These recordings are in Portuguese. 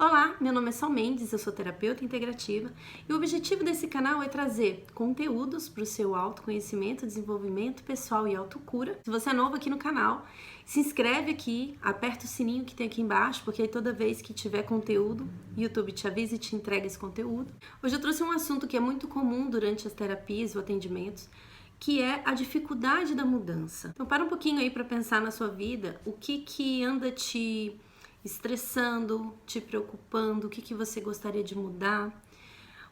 Olá, meu nome é Sol Mendes, eu sou terapeuta integrativa e o objetivo desse canal é trazer conteúdos para o seu autoconhecimento, desenvolvimento pessoal e autocura. Se você é novo aqui no canal, se inscreve aqui, aperta o sininho que tem aqui embaixo, porque aí toda vez que tiver conteúdo, o YouTube te avisa e te entrega esse conteúdo. Hoje eu trouxe um assunto que é muito comum durante as terapias ou atendimentos, que é a dificuldade da mudança. Então para um pouquinho aí para pensar na sua vida, o que anda te estressando, te preocupando, o que você gostaria de mudar,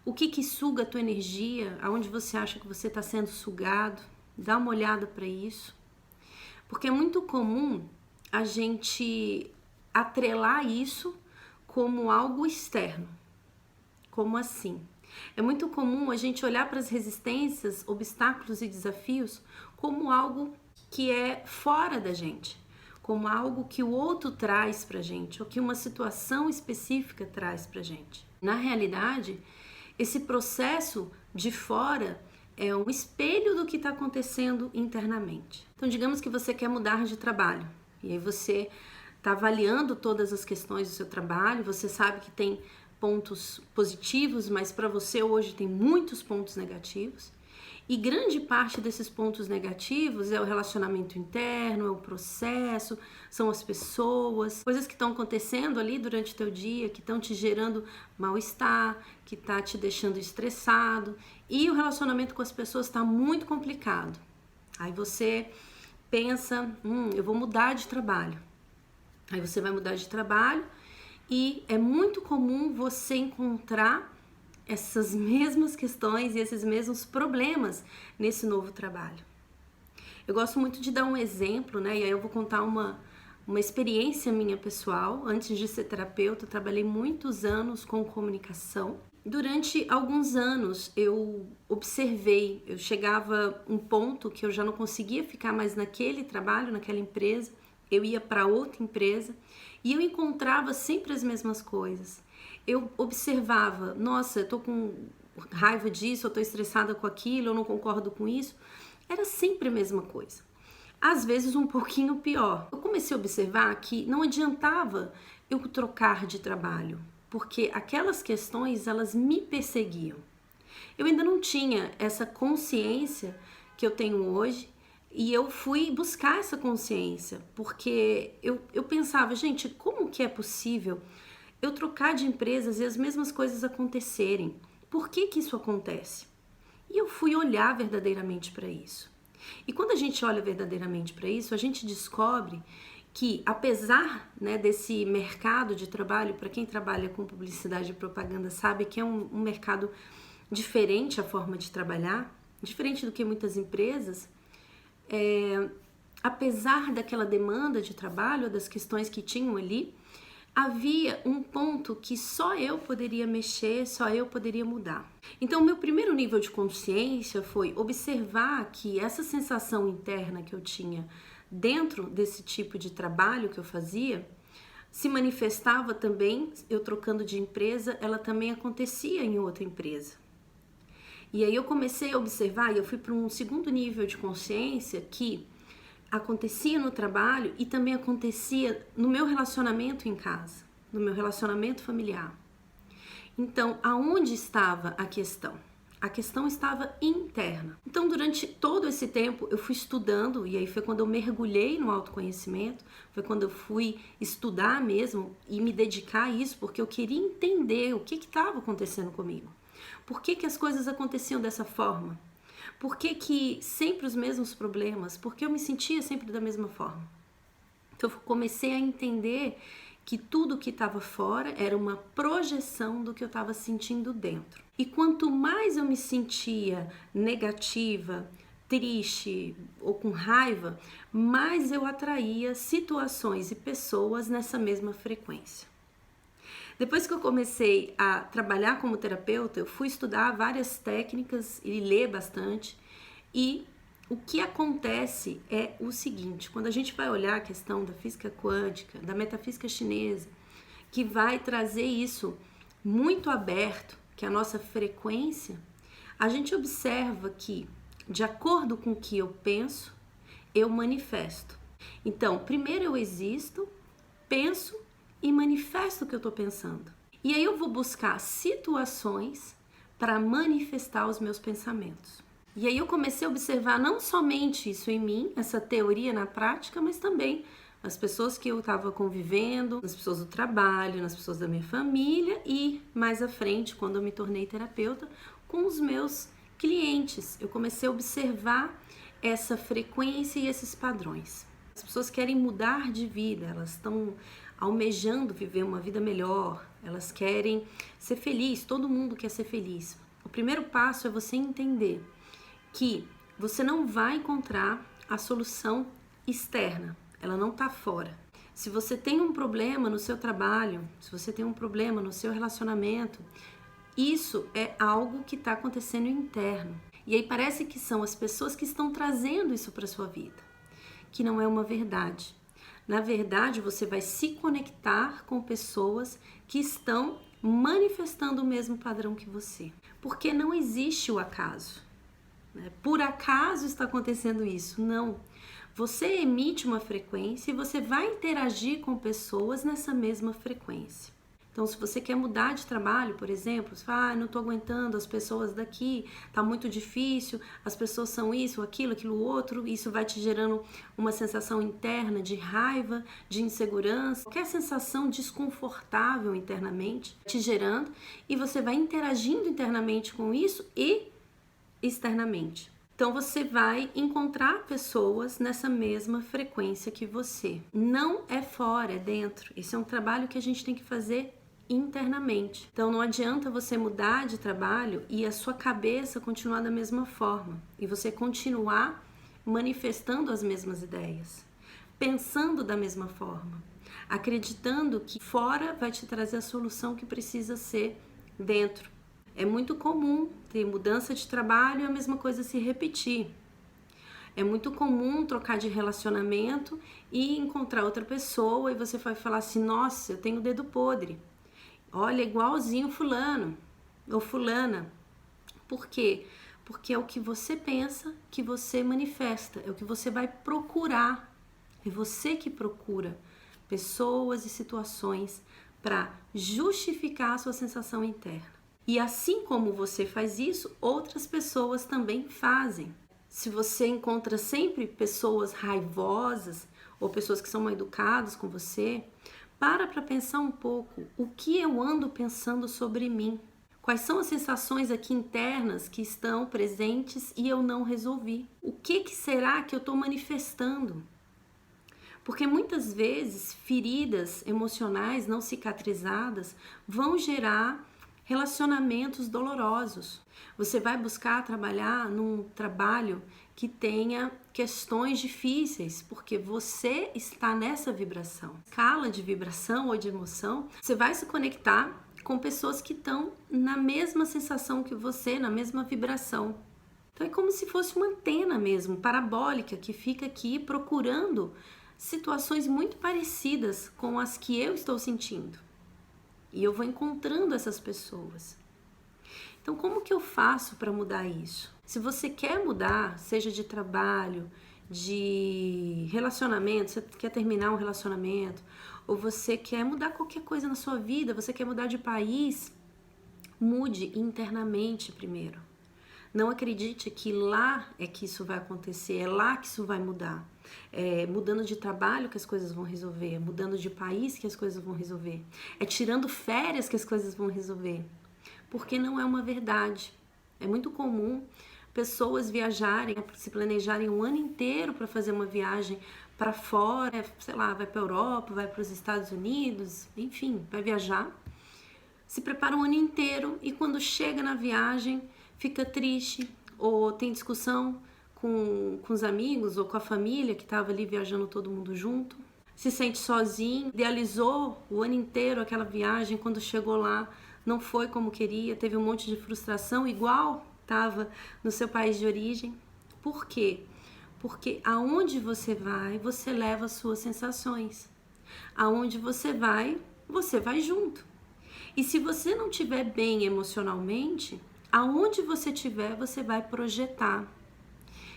o que suga a tua energia, aonde você acha que você está sendo sugado. Dá uma olhada para isso, porque é muito comum a gente atrelar isso como algo externo. Como assim? É muito comum a gente olhar para as resistências, obstáculos e desafios como algo que é fora da gente, como algo que o outro traz pra gente, ou que uma situação específica traz pra gente. Na realidade, esse processo de fora é um espelho do que está acontecendo internamente. Então, digamos que você quer mudar de trabalho, e aí você está avaliando todas as questões do seu trabalho, você sabe que tem pontos positivos, mas para você hoje tem muitos pontos negativos. E grande parte desses pontos negativos é o relacionamento interno, é o processo, são as pessoas, coisas que estão acontecendo ali durante o teu dia, que estão te gerando mal-estar, que está te deixando estressado. E o relacionamento com as pessoas está muito complicado. Aí você pensa, eu vou mudar de trabalho. Aí você vai mudar de trabalho e é muito comum você encontrar essas mesmas questões e esses mesmos problemas nesse novo trabalho. Eu gosto muito de dar um exemplo, né? E aí eu vou contar uma experiência minha pessoal. Antes de ser terapeuta, eu trabalhei muitos anos com comunicação. Durante alguns anos eu observei, eu chegava a um ponto que eu já não conseguia ficar mais naquele trabalho, naquela empresa, eu ia para outra empresa e eu encontrava sempre as mesmas coisas. Eu observava, nossa, eu tô com raiva disso, eu tô estressada com aquilo, eu não concordo com isso. Era sempre a mesma coisa. Às vezes um pouquinho pior. Eu comecei a observar que não adiantava eu trocar de trabalho, porque aquelas questões, elas me perseguiam. Eu ainda não tinha essa consciência que eu tenho hoje, e eu fui buscar essa consciência, porque eu pensava, gente, como que é possível eu trocar de empresas e as mesmas coisas acontecerem? Por que isso acontece? E eu fui olhar verdadeiramente para isso. E quando a gente olha verdadeiramente para isso, a gente descobre que, apesar, né, desse mercado de trabalho, para quem trabalha com publicidade e propaganda sabe que é um mercado diferente a forma de trabalhar, diferente do que muitas empresas, apesar daquela demanda de trabalho, das questões que tinham ali, havia um ponto que só eu poderia mexer, só eu poderia mudar. Então, meu primeiro nível de consciência foi observar que essa sensação interna que eu tinha dentro desse tipo de trabalho que eu fazia, se manifestava também, eu trocando de empresa, ela também acontecia em outra empresa. E aí eu comecei a observar, e eu fui para um segundo nível de consciência que acontecia no trabalho e também acontecia no meu relacionamento em casa, no meu relacionamento familiar. Então, aonde estava a questão? A questão estava interna. Então, durante todo esse tempo, eu fui estudando, e aí foi quando eu mergulhei no autoconhecimento, foi quando eu fui estudar mesmo e me dedicar a isso, porque eu queria entender o que estava acontecendo comigo. Por que as coisas aconteciam dessa forma? Por que sempre os mesmos problemas? Por que eu me sentia sempre da mesma forma? Então eu comecei a entender que tudo que estava fora era uma projeção do que eu estava sentindo dentro. E quanto mais eu me sentia negativa, triste ou com raiva, mais eu atraía situações e pessoas nessa mesma frequência. Depois que eu comecei a trabalhar como terapeuta, eu fui estudar várias técnicas e ler bastante. E o que acontece é o seguinte, quando a gente vai olhar a questão da física quântica, da metafísica chinesa, que vai trazer isso muito aberto, que é a nossa frequência, a gente observa que, de acordo com o que eu penso, eu manifesto. Então, primeiro eu existo, penso e manifesto o que eu estou pensando. E aí eu vou buscar situações para manifestar os meus pensamentos. E aí eu comecei a observar não somente isso em mim, essa teoria na prática, mas também nas pessoas que eu estava convivendo, nas pessoas do trabalho, nas pessoas da minha família e mais à frente, quando eu me tornei terapeuta, com os meus clientes. Eu comecei a observar essa frequência e esses padrões. As pessoas querem mudar de vida, elas estão almejando viver uma vida melhor, elas querem ser felizes, todo mundo quer ser feliz. O primeiro passo é você entender que você não vai encontrar a solução externa, ela não está fora. Se você tem um problema no seu trabalho, se você tem um problema no seu relacionamento, isso é algo que está acontecendo interno. E aí parece que são as pessoas que estão trazendo isso para sua vida, que não é uma verdade. Na verdade, você vai se conectar com pessoas que estão manifestando o mesmo padrão que você. Porque não existe o acaso. Por acaso está acontecendo isso? Não. Você emite uma frequência e você vai interagir com pessoas nessa mesma frequência. Então, se você quer mudar de trabalho, por exemplo, você fala, não estou aguentando as pessoas daqui, está muito difícil, as pessoas são isso, aquilo outro, isso vai te gerando uma sensação interna de raiva, de insegurança, qualquer sensação desconfortável internamente te gerando, e você vai interagindo internamente com isso e externamente. Então você vai encontrar pessoas nessa mesma frequência que você. Não é fora, é dentro. Esse é um trabalho que a gente tem que fazer internamente. Então não adianta você mudar de trabalho e a sua cabeça continuar da mesma forma e você continuar manifestando as mesmas ideias, pensando da mesma forma, acreditando que fora vai te trazer a solução que precisa ser dentro. É muito comum ter mudança de trabalho e a mesma coisa se repetir. É muito comum trocar de relacionamento e encontrar outra pessoa e você vai falar assim, nossa, eu tenho o dedo podre. Olha, igualzinho fulano ou fulana. Por quê? Porque é o que você pensa que você manifesta, é o que você vai procurar. É você que procura pessoas e situações para justificar a sua sensação interna. E assim como você faz isso, outras pessoas também fazem. Se você encontra sempre pessoas raivosas ou pessoas que são mal educadas com você, para pensar um pouco o que eu ando pensando sobre mim. Quais são as sensações aqui internas que estão presentes e eu não resolvi? O que será que eu estou manifestando? Porque muitas vezes feridas emocionais não cicatrizadas vão gerar relacionamentos dolorosos. Você vai buscar trabalhar num trabalho que tenha questões difíceis, porque você está nessa vibração. Escala de vibração ou de emoção, você vai se conectar com pessoas que estão na mesma sensação que você, na mesma vibração. Então é como se fosse uma antena mesmo, parabólica, que fica aqui procurando situações muito parecidas com as que eu estou sentindo. E eu vou encontrando essas pessoas. Então, como que eu faço para mudar isso? Se você quer mudar, seja de trabalho, de relacionamento, você quer terminar um relacionamento, ou você quer mudar qualquer coisa na sua vida, você quer mudar de país, mude internamente primeiro. Não acredite que lá é que isso vai acontecer, é lá que isso vai mudar. É mudando de trabalho que as coisas vão resolver, é mudando de país que as coisas vão resolver, é tirando férias que as coisas vão resolver, porque não é uma verdade. É muito comum pessoas viajarem, se planejarem um ano inteiro para fazer uma viagem para fora, sei lá, vai para a Europa, vai para os Estados Unidos, enfim, vai viajar, se prepara um ano inteiro e quando chega na viagem fica triste ou tem discussão com os amigos ou com a família que estava ali viajando todo mundo junto, se sente sozinho, idealizou o ano inteiro aquela viagem, quando chegou lá não foi como queria, teve um monte de frustração igual estava no seu país de origem. Por quê? Porque aonde você vai, você leva as suas sensações. Aonde você vai junto. E se você não estiver bem emocionalmente, aonde você estiver, você vai projetar.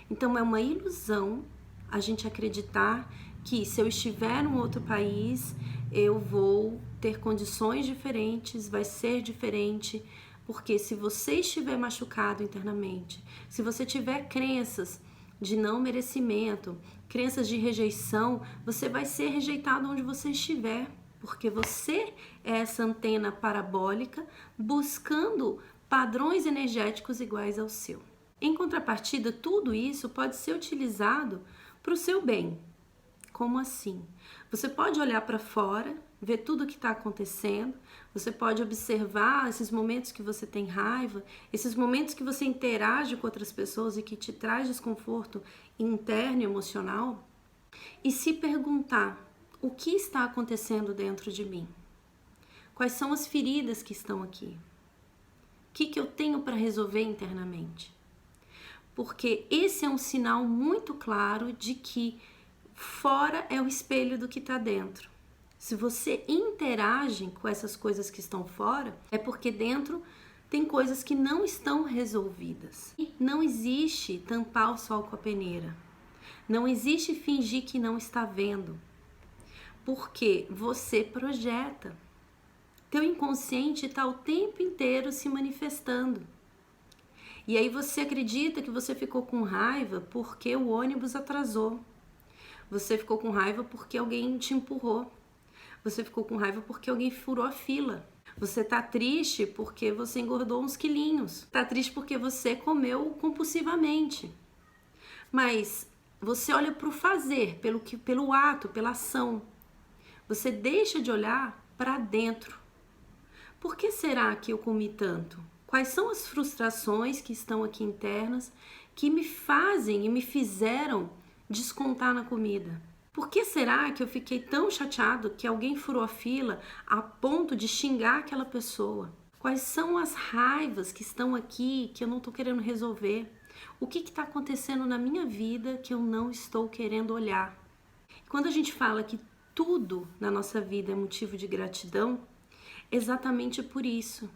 Então é uma ilusão a gente acreditar que se eu estiver num outro país, eu vou ter condições diferentes, vai ser diferente, porque se você estiver machucado internamente, se você tiver crenças de não merecimento, crenças de rejeição, você vai ser rejeitado onde você estiver, porque você é essa antena parabólica buscando padrões energéticos iguais ao seu. Em contrapartida, tudo isso pode ser utilizado para o seu bem. Como assim? Você pode olhar para fora, ver tudo o que está acontecendo, você pode observar esses momentos que você tem raiva, esses momentos que você interage com outras pessoas e que te traz desconforto interno e emocional, e se perguntar: o que está acontecendo dentro de mim? Quais são as feridas que estão aqui? O que eu tenho para resolver internamente? Porque esse é um sinal muito claro de que fora é o espelho do que está dentro. Se você interage com essas coisas que estão fora, é porque dentro tem coisas que não estão resolvidas. Não existe tampar o sol com a peneira. Não existe fingir que não está vendo. Porque você projeta. Teu inconsciente está o tempo inteiro se manifestando. E aí você acredita que você ficou com raiva porque o ônibus atrasou. Você ficou com raiva porque alguém te empurrou. Você ficou com raiva porque alguém furou a fila. Você tá triste porque você engordou uns quilinhos. Tá triste porque você comeu compulsivamente. Mas você olha para o fazer, pelo ato, pela ação. Você deixa de olhar para dentro. Por que será que eu comi tanto? Quais são as frustrações que estão aqui internas que me fazem e me fizeram descontar na comida? Por que será que eu fiquei tão chateado que alguém furou a fila a ponto de xingar aquela pessoa? Quais são as raivas que estão aqui que eu não estou querendo resolver? O que está acontecendo na minha vida que eu não estou querendo olhar? Quando a gente fala que tudo na nossa vida é motivo de gratidão, exatamente por isso.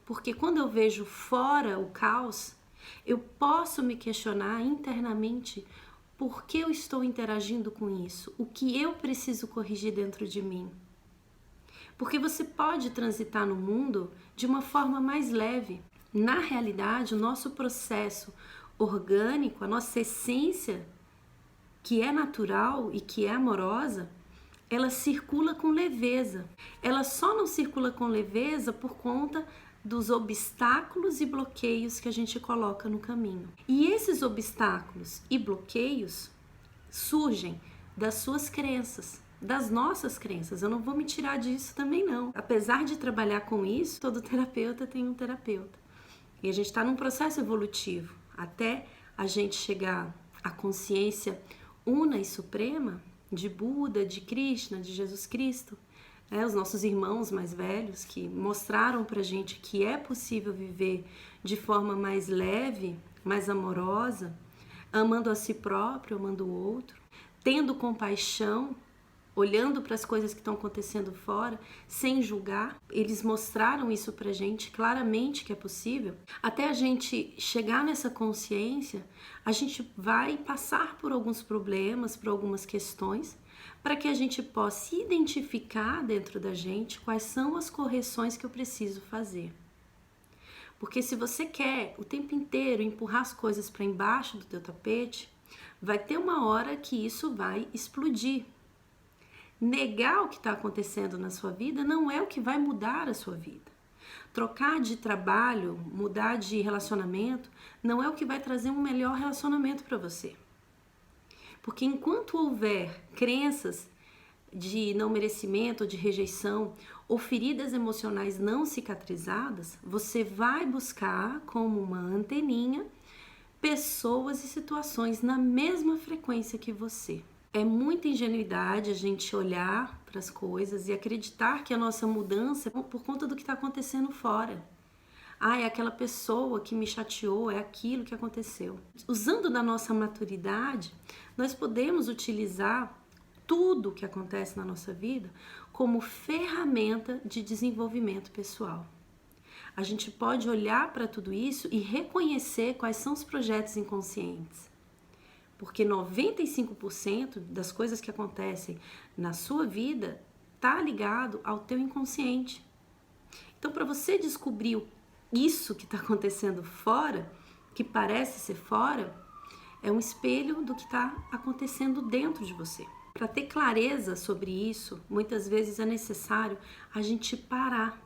Porque quando eu vejo fora o caos, eu posso me questionar internamente por que eu estou interagindo com isso, o que eu preciso corrigir dentro de mim. Porque você pode transitar no mundo de uma forma mais leve. Na realidade, o nosso processo orgânico, a nossa essência, que é natural e que é amorosa, ela circula com leveza. Ela só não circula com leveza por conta dos obstáculos e bloqueios que a gente coloca no caminho. E esses obstáculos e bloqueios surgem das suas crenças, das nossas crenças. Eu não vou me tirar disso também não. Apesar de trabalhar com isso, todo terapeuta tem um terapeuta. E a gente está num processo evolutivo. Até a gente chegar à consciência una e suprema de Buda, de Krishna, de Jesus Cristo, os nossos irmãos mais velhos que mostraram pra gente que é possível viver de forma mais leve, mais amorosa, amando a si próprio, amando o outro, tendo compaixão, olhando para as coisas que estão acontecendo fora, sem julgar. Eles mostraram isso pra gente claramente que é possível. Até a gente chegar nessa consciência, a gente vai passar por alguns problemas, por algumas questões, para que a gente possa identificar dentro da gente quais são as correções que eu preciso fazer. Porque se você quer o tempo inteiro empurrar as coisas para embaixo do teu tapete, vai ter uma hora que isso vai explodir. Negar o que está acontecendo na sua vida não é o que vai mudar a sua vida. Trocar de trabalho, mudar de relacionamento, não é o que vai trazer um melhor relacionamento para você. Porque enquanto houver crenças de não merecimento, de rejeição ou feridas emocionais não cicatrizadas, você vai buscar como uma anteninha pessoas e situações na mesma frequência que você. É muita ingenuidade a gente olhar para as coisas e acreditar que a nossa mudança é por conta do que está acontecendo fora. É aquela pessoa que me chateou, é aquilo que aconteceu. Usando da nossa maturidade, nós podemos utilizar tudo que acontece na nossa vida como ferramenta de desenvolvimento pessoal. A gente pode olhar para tudo isso e reconhecer quais são os projetos inconscientes. Porque 95% das coisas que acontecem na sua vida tá ligado ao teu inconsciente. Então, para você descobrir isso que está acontecendo fora, que parece ser fora, é um espelho do que está acontecendo dentro de você. Para ter clareza sobre isso, muitas vezes é necessário a gente parar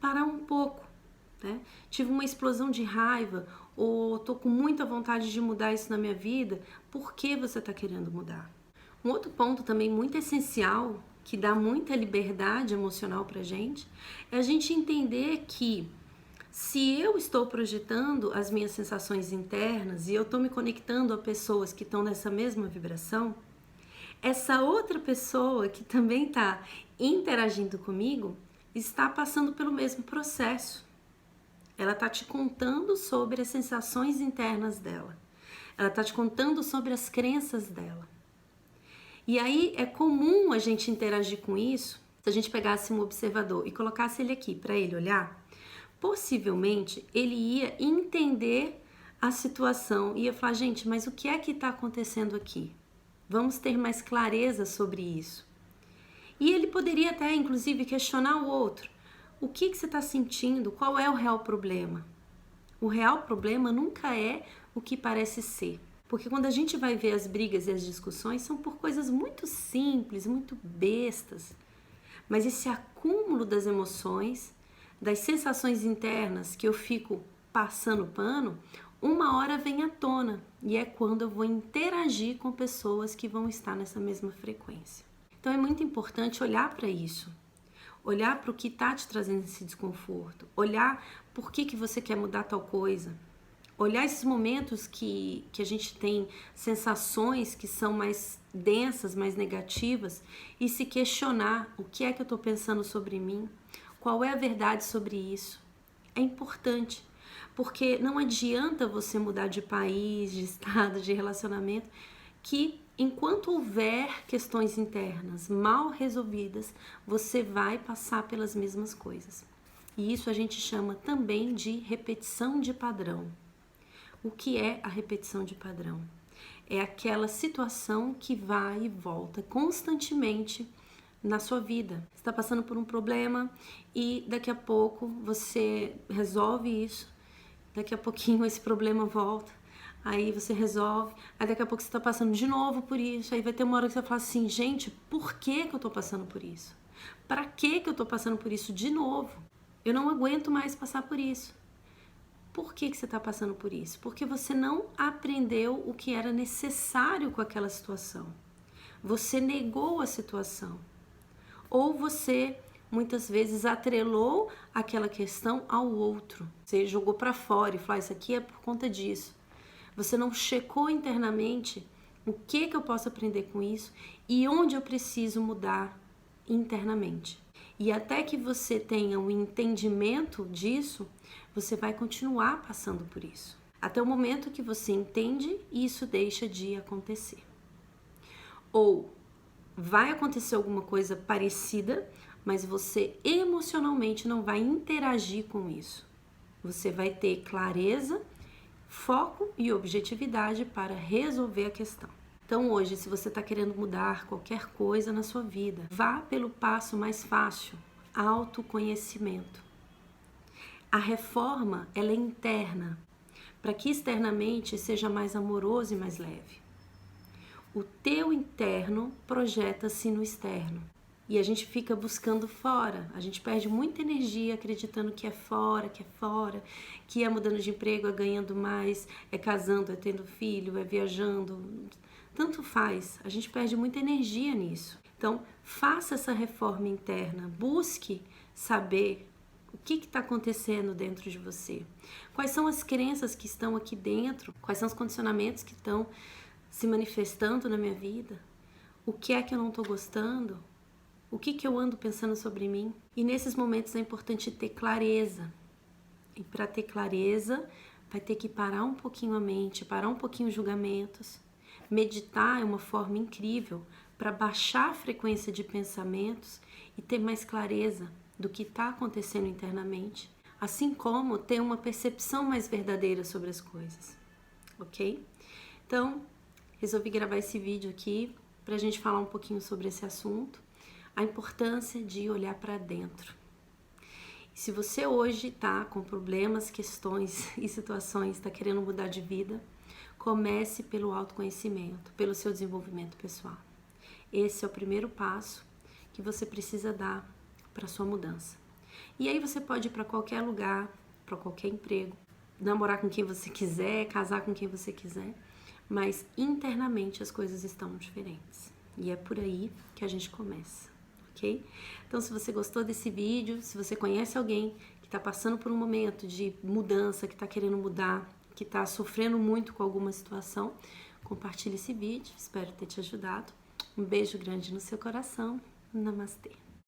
um pouco, né? Tive uma explosão de raiva ou tô com muita vontade de mudar isso na minha vida. Por que você está querendo mudar? Um outro ponto também muito essencial, que dá muita liberdade emocional pra gente, é a gente entender que se eu estou projetando as minhas sensações internas e eu estou me conectando a pessoas que estão nessa mesma vibração, essa outra pessoa que também está interagindo comigo está passando pelo mesmo processo. Ela está te contando sobre as sensações internas dela. Ela está te contando sobre as crenças dela. E aí é comum a gente interagir com isso. Se a gente pegasse um observador e colocasse ele aqui para ele olhar, possivelmente ele ia entender a situação e ia falar, gente, mas o que é que está acontecendo aqui? Vamos ter mais clareza sobre isso. E ele poderia até, inclusive, questionar o outro. O que você está sentindo? Qual é o real problema? O real problema nunca é o que parece ser. Porque quando a gente vai ver as brigas e as discussões, são por coisas muito simples, muito bestas. Mas esse acúmulo das emoções, das sensações internas que eu fico passando pano, uma hora vem à tona. E é quando eu vou interagir com pessoas que vão estar nessa mesma frequência. Então é muito importante olhar para isso. Olhar para o que está te trazendo esse desconforto. Olhar por que você quer mudar tal coisa. Olhar esses momentos que a gente tem sensações que são mais densas, mais negativas e se questionar o que é que eu estou pensando sobre mim, qual é a verdade sobre isso. É importante, porque não adianta você mudar de país, de estado, de relacionamento, que enquanto houver questões internas mal resolvidas, você vai passar pelas mesmas coisas. E isso a gente chama também de repetição de padrão. O que é a repetição de padrão? É aquela situação que vai e volta constantemente na sua vida. Você está passando por um problema e daqui a pouco você resolve isso, daqui a pouquinho esse problema volta, aí você resolve, aí daqui a pouco você está passando de novo por isso, aí vai ter uma hora que você vai falar assim, gente, por que eu estou passando por isso? Para que eu estou passando por isso de novo? Eu não aguento mais passar por isso. Por que você está passando por isso? Porque você não aprendeu o que era necessário com aquela situação. Você negou a situação. Ou você, muitas vezes, atrelou aquela questão ao outro. Você jogou para fora e falou, isso aqui é por conta disso. Você não checou internamente o que eu posso aprender com isso e onde eu preciso mudar internamente. E até que você tenha um entendimento disso, você vai continuar passando por isso. Até o momento que você entende e isso deixa de acontecer. Ou vai acontecer alguma coisa parecida, mas você emocionalmente não vai interagir com isso. Você vai ter clareza, foco e objetividade para resolver a questão. Então hoje, se você está querendo mudar qualquer coisa na sua vida, vá pelo passo mais fácil, autoconhecimento. A reforma, ela é interna, para que externamente seja mais amoroso e mais leve. O teu interno projeta-se no externo. E a gente fica buscando fora, a gente perde muita energia acreditando que é fora, que é mudando de emprego, é ganhando mais, é casando, é tendo filho, é viajando, tanto faz, a gente perde muita energia nisso. Então, faça essa reforma interna, busque saber o que está acontecendo dentro de você, quais são as crenças que estão aqui dentro, quais são os condicionamentos que estão se manifestando na minha vida, o que é que eu não estou gostando, o que eu ando pensando sobre mim. E nesses momentos é importante ter clareza. E para ter clareza, vai ter que parar um pouquinho a mente, parar um pouquinho os julgamentos. Meditar é uma forma incrível para baixar a frequência de pensamentos e ter mais clareza do que está acontecendo internamente. Assim como ter uma percepção mais verdadeira sobre as coisas. Ok? Então, resolvi gravar esse vídeo aqui para a gente falar um pouquinho sobre esse assunto. a importância de olhar para dentro. Se você hoje está com problemas, questões e situações, está querendo mudar de vida, comece pelo autoconhecimento, pelo seu desenvolvimento pessoal. Esse é o primeiro passo que você precisa dar para sua mudança. E aí você pode ir para qualquer lugar, para qualquer emprego, namorar com quem você quiser, casar com quem você quiser, mas internamente as coisas estão diferentes. E é por aí que a gente começa, ok? Então, se você gostou desse vídeo, se você conhece alguém que está passando por um momento de mudança, que está querendo mudar, que está sofrendo muito com alguma situação, compartilhe esse vídeo, espero ter te ajudado. Um beijo grande no seu coração. Namastê!